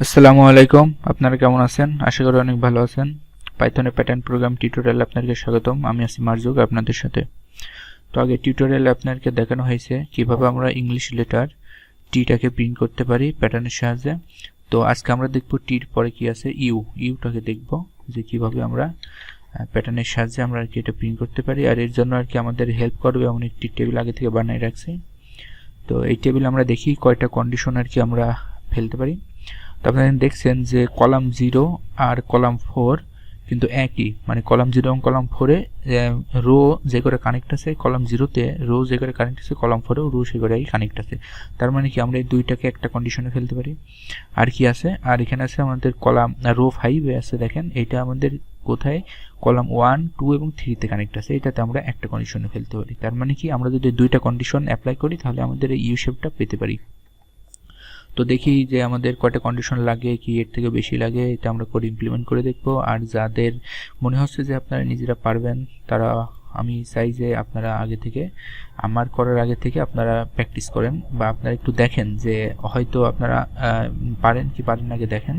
আসসালামু আলাইকুম। আপনারা কেমন আছেন? আশা করি অনেক ভালো আছেন। পাইথনে প্যাটার্ন প্রোগ্রাম টিউটোরিয়ালে আপনাকে স্বাগতম। আমি আছি মার্জুক আপনাদের সাথে। তো আগে টিউটোরিয়ালে আপনাদেরকে দেখানো হয়েছে কিভাবে আমরা ইংলিশ লেটার টিটাকে প্রিন্ট করতে পারি প্যাটার্নের সাহায্যে। তো আজকে আমরা দেখব টির পরে কি আছে, ইউটাকে দেখব যে কিভাবে আমরা প্যাটার্নের সাহায্যে আমরা আর কি এটা প্রিন্ট করতে পারি। আর এর জন্য আর কি আমাদের হেল্প করবে এমন একটি টেবিল আগে থেকে বানিয়ে রাখছি। তো এই টেবিল আমরা দেখি কয়টা কন্ডিশন আর কি আমরা ফেলতে পারি। তো আপনারা দেখছেন যে কলাম 0 আর কলাম 4 কিন্তু একই, মানে কলাম 0 এবং কলাম 4 এ রো যে করে কানেক্ট আছে, কলাম 0 তে রো যে করে কানেক্ট আছে, কলাম 4 এও রো সে করেই কানেক্ট আছে। তার মানে কি আমরা এই দুইটাকে একটা কন্ডিশনে ফেলতে পারি। আর কি আছে, আর এখানে আছে আমাদের কলাম রো 5 এ আছে, দেখেন এটা আমাদের কোথায় কলাম 1 2 এবং 3 তে কানেক্ট আছে, এটাতে আমরা একটা কন্ডিশনে ফেলতে পারি। তার মানে কি আমরা যদি দুইটা কন্ডিশন অ্যাপ্লাই করি তাহলে আমাদের এই ইউ শেপটা পেতে পারি। তো দেখি যে আমাদের কয়টা কন্ডিশন লাগে, কি এর থেকে বেশি লাগে, এটা আমরা করে ইমপ্লিমেন্ট করে দেখব। আর যাদের মনে হচ্ছে যে আপনারা নিজেরা পারবেন, তারা আমি চাই যে আপনারা আগে থেকে আমার করার আগে থেকে আপনারা প্র্যাকটিস করেন বা আপনারা একটু দেখেন যে হয়তো আপনারা পারেন কি পারেন না, আগে দেখেন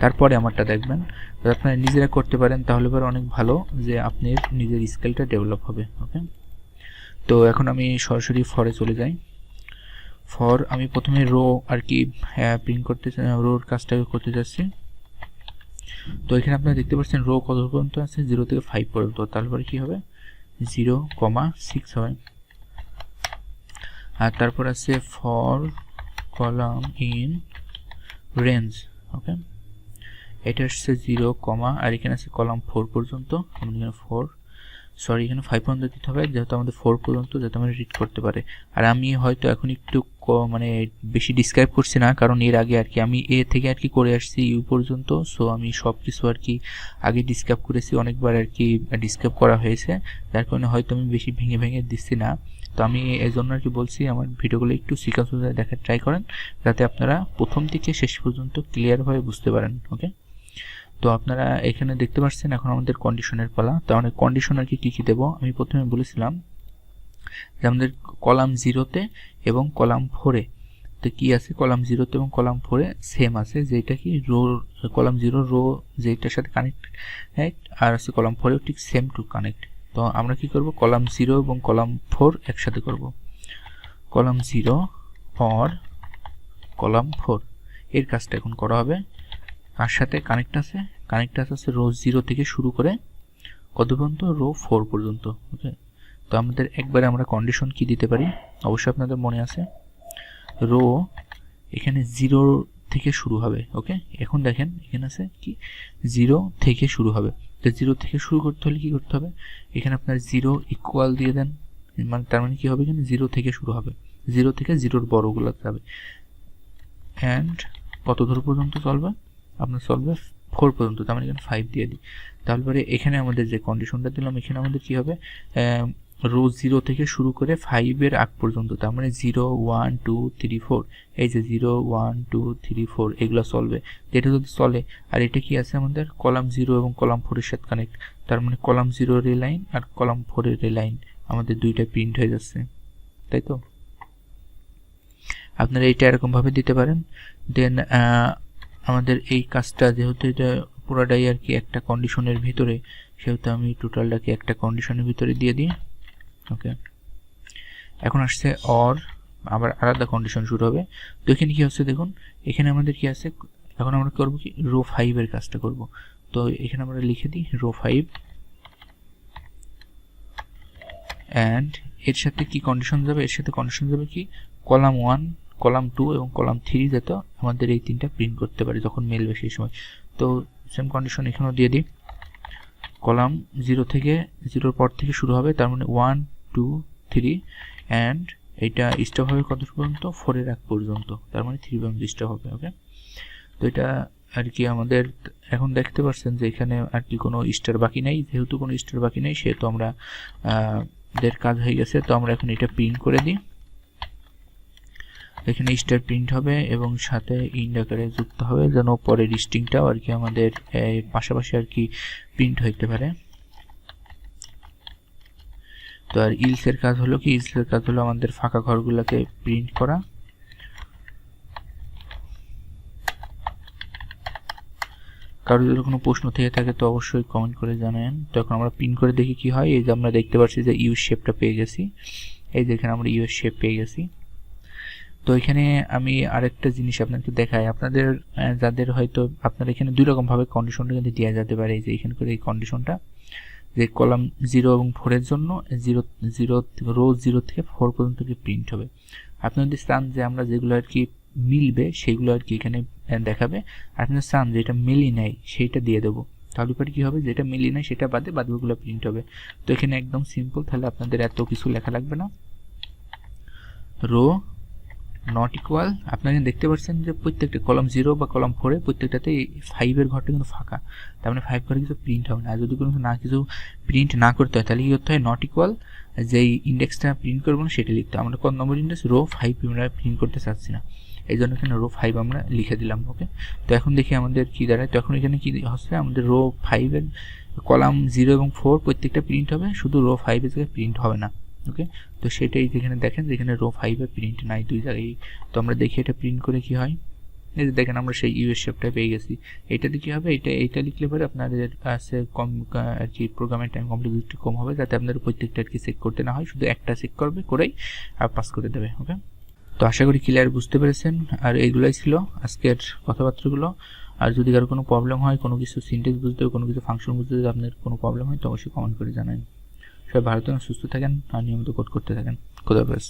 তারপরে আমারটা দেখবেন। যদি আপনারা নিজেরা করতে পারেন তাহলে পরে অনেক ভালো, যে আপনার নিজের স্কিলটা ডেভেলপ হবে। ওকে, তো এখন আমি সরাসরি ফরে চলে যাই। ফর আমি প্রথমে রো আর কি প্রিন্ট করতে রোর কাজটাকে করতে যাচ্ছি। তো এখানে আপনারা দেখতে পাচ্ছেন রো কত পর্যন্ত আছে, 0 থেকে 5 পর্যন্ত। তারপরে কি হবে 0,6 হবে। আর তারপর আছে ফর কলাম ইন রেঞ্জ। ওকে, এটা হচ্ছে 0, আর এখানে আছে কলাম 4 পর্যন্ত। আমরা এখানে 4 সরি এখানে 5 পর্যন্ত দিতে হবে, যেহেতু আমাদের 4 পর্যন্ত যাতে আমরা রিড করতে পারে। আর আমি হয়তো এখন একটু মানে বেশি ডিসক্রাইব করছি না, কারণ এর আগে আর কি আমি এ থেকে আর কি করে আসছি ইউ পর্যন্ত। সো আমি সব কিছু আর কি আগে ডিসক্রাইব করেছি, অনেকবার আর কি ডিসক্রাইব করা হয়েছে, যার কারণে হয়তো আমি বেশি ভেঙে ভেঙে দিচ্ছি না। তো আমি এই জন্য আর কি বলছি আমার ভিডিওগুলো একটু সিকোয়েন্স অনুযায়ী দেখার ট্রাই করেন, যাতে আপনারা প্রথম থেকে শেষ পর্যন্ত ক্লিয়ারভাবে বুঝতে পারেন। ওকে, তো আপনারা এখানে দেখতে পাচ্ছেন এখন আমাদের কন্ডিশনের পালা। তো আমাদের কন্ডিশন আর কি কী দেবো, আমি প্রথমে বলেছিলাম যে আমাদের কলাম 0-তে এবং কলাম 4-এ তো কি আছে, কলাম 0-তে এবং কলাম 4-এ সেম আছে, যেটা কি রো কলাম 0 রো যেটার সাথে কানেক্ট, আর আছে কলাম 4-এও ঠিক সেম টু কানেক্ট। তো আমরা কি করব, কলাম 0 এবং কলাম 4 একসাথে করব। কলাম 0 অর কলাম 4 এর কাজটা এখন করা হবে। কার সাথে কানেক্ট আছে, হচ্ছে রো 0 থেকে শুরু করে কত পর্যন্ত, রো 4 পর্যন্ত। ওকে, তো আমাদের একবারে আমরা কন্ডিশন কি দিতে পারি, অবশ্যই আপনাদের মনে আছে রো এখানে 0 থেকে শুরু হবে। ওকে, এখন দেখেন এখানে আছে কি 0 থেকে শুরু হবে। তো 0 থেকে শুরু করতে হলে কি করতে হবে, এখানে আপনার 0 ইকুয়াল দিয়ে দেন, মানে তার মানে কি হবে, এখানে 0 থেকে শুরু হবে, 0 থেকে 0-র বড়গুলো যাবে। অ্যান্ড কত দূর পর্যন্ত চলবে, আপনার চলবে 4 পর্যন্ত। তার মানে এখানে 5 দিয়ে দিই। তারপরে এখানে আমাদের যে কন্ডিশনটা দিলাম, এখানে আমাদের কি হবে, রো 0 থেকে শুরু করে 5-এর আগ পর্যন্ত, তার মানে 0 1 2 3 4, এই যে 0 1 2 3 4 এগুলো চলবে। এটা যদি চলে, আর এটা কি আছে আমাদের কলাম 0 এবং কলাম 4-এর সাথে কানেক্ট, তার মানে কলাম 0-এর এই লাইন আর কলাম 4-এর এই লাইন আমাদের দুইটা প্রিন্ট হয়ে যাচ্ছে, তাই তো। আপনারা এইটা এরকমভাবে দিতে পারেন। দেন আমাদের এই কাজটা যেহেতু এটা পুরোটাই আর কি একটা কন্ডিশনের ভিতরে, সেহেতু আমি টোটালটাকে একটা কন্ডিশনের ভিতরে দিয়ে দিই। ওকে, এখন আসছে অর, আবার আলাদা কন্ডিশন শুরু হবে। তো এখানে কি হচ্ছে দেখুন, এখানে আমাদের কি আছে, এখন আমরা করব কি রো 5-এর কাজটা করব। তো এখানে আমরা লিখে দিই রো 5 অ্যান্ড এর সাথে কি কন্ডিশন যাবে, এর সাথে কন্ডিশন যাবে কি কলাম 1 কলাম 2 এবং কলাম 3 যাতে আমাদের এই তিনটা প্রিন্ট করতে পারি যখন মেলবে সেই সময়। তো সেম কন্ডিশন এখানেও দিয়ে দিই, কলাম 0 থেকে 0-র পর থেকে শুরু হবে, তার মানে 1 2 3 অ্যান্ড এইটা স্টপ হবে কত পর্যন্ত, 4-এর আগ পর্যন্ত, তার মানে 3 পর্যন্ত স্টপ হবে। ওকে, তো এটা আর কি আমাদের এখন দেখতে পাচ্ছেন যে এখানে আর কি কোনো স্টার বাকি নেই, যেহেতু কোনো স্টার বাকি নেই সেহেতু আমরা দের কাজ হয়ে গেছে। তো আমরা এখন এটা প্রিন্ট করে দিই, এখানে স্টার প্রিন্ট হবে এবং সাথে ইন্ড আকারে যুক্ত হবে, যেন পরের স্ট্রিংটাও আর কি আমাদের পাশাপাশি আর কি প্রিন্ট হইতে পারে। তো আর ইলসের কাজ হলো কি, ইলসের কাজ হলো আমাদের ফাঁকা ঘরগুলোকে প্রিন্ট করা। কারো যদি কোনো প্রশ্ন থেকে থাকে তো অবশ্যই কমেন্ট করে জানান। তো এখন আমরা প্রিন্ট করে দেখি কি হয়। এই যে আমরা দেখতে পাচ্ছি যে ইউ শেপটা পেয়ে গেছি, এই যে এখানে আমরা ইউ শেপ পেয়ে গেছি। তো এখানে আমি আরেকটা জিনিস আপনাকে দেখাই, আপনাদের যাদের হয়তো আপনার এখানে দুই রকমভাবে কন্ডিশনটা কিন্তু দেওয়া যেতে পারে। এই যে এখানে করে এই কন্ডিশনটা যে কলাম 0 এবং 4 এর জন্য 0 রো 0 থেকে 4 পর্যন্ত কি প্রিন্ট হবে। আপনি যদি চান যে আমরা যেগুলো আর কি মিলবে সেগুলো আর কি এখানে দেখাবে, আর আপনি চান যে এটা মিলি নেয় সেইটা দিয়ে দেবো, তাহলে পরে কী হবে, যেটা মিলি নেয় সেটা বাদে বাদগুলো প্রিন্ট হবে। তো এখানে একদম সিম্পল, তাহলে আপনাদের এত কিছু লেখা লাগবে না। রো নট ইকুয়াল, আপনারা দেখতে পাচ্ছেন যে প্রত্যেকটা কলাম 0 বা কলাম 4 এ প্রত্যেকটাতে 5 এর ঘরটা কিন্তু ফাঁকা, তার মানে 5 ঘরে কিছু প্রিন্ট হবে না। আর যদি কোনো না কিছু প্রিন্ট না করতে হয় তাহলে কি করতে হয়, নট ইকুয়াল যেই ইন্ডেক্সটা প্রিন্ট করবো না সেটা লিখতে হয়। আমরা কত নম্বর ইন্ডেক্স, রো 5 আমরা প্রিন্ট করতে চাচ্ছি না, এই জন্য এখানে রো 5 আমরা লিখে দিলাম। ওকে, তো এখন দেখি আমাদের কি দাঁড়ায়। তো এখন এখানে কি হচ্ছে, আমাদের রো 5 এর কলাম 0 এবং 4 প্রত্যেকটা প্রিন্ট হবে, শুধু রো 5 এর জায়গায় প্রিন্ট হবে না। ওকে, তো সেটাই যেখানে দেখেন যেখানে রো 5 এ প্রিন্ট নাই দুই জায়গায়। তো আমরা দেখি এটা প্রিন্ট করে কি হয়। এই যে দেখেন আমরা সেই ইউএস শেপটা পেয়ে গেছি। এইটাতে কি হবে, এইটা লিখলে পরে আপনাদের কাছে কম আর কি প্রোগ্রামের টাইম কমপ্লিট কম হবে, যাতে আপনাদের প্রত্যেকটা আর কি চেক করতে না হয়, শুধু একটা চেক করবে করেই আর পাস করে দেবে। ওকে, তো আশা করি ক্লিয়ার বুঝতে পেরেছেন। আর এইগুলাই ছিল আজকের কথাবার্তাগুলো। আর যদি কারো কোনো প্রবলেম হয়, কোনো কিছু সিনটেক্স বুঝতে হবে, কোনো কিছু ফাংশন বুঝতে যদি আপনার কোনো প্রবলেম হয় তো অবশ্যই কমেন্ট করে জানান। সবাই ভালো থাকেন, সুস্থ থাকেন আর নিয়মিত কোড করতে থাকেন। খোদা হাফেজ।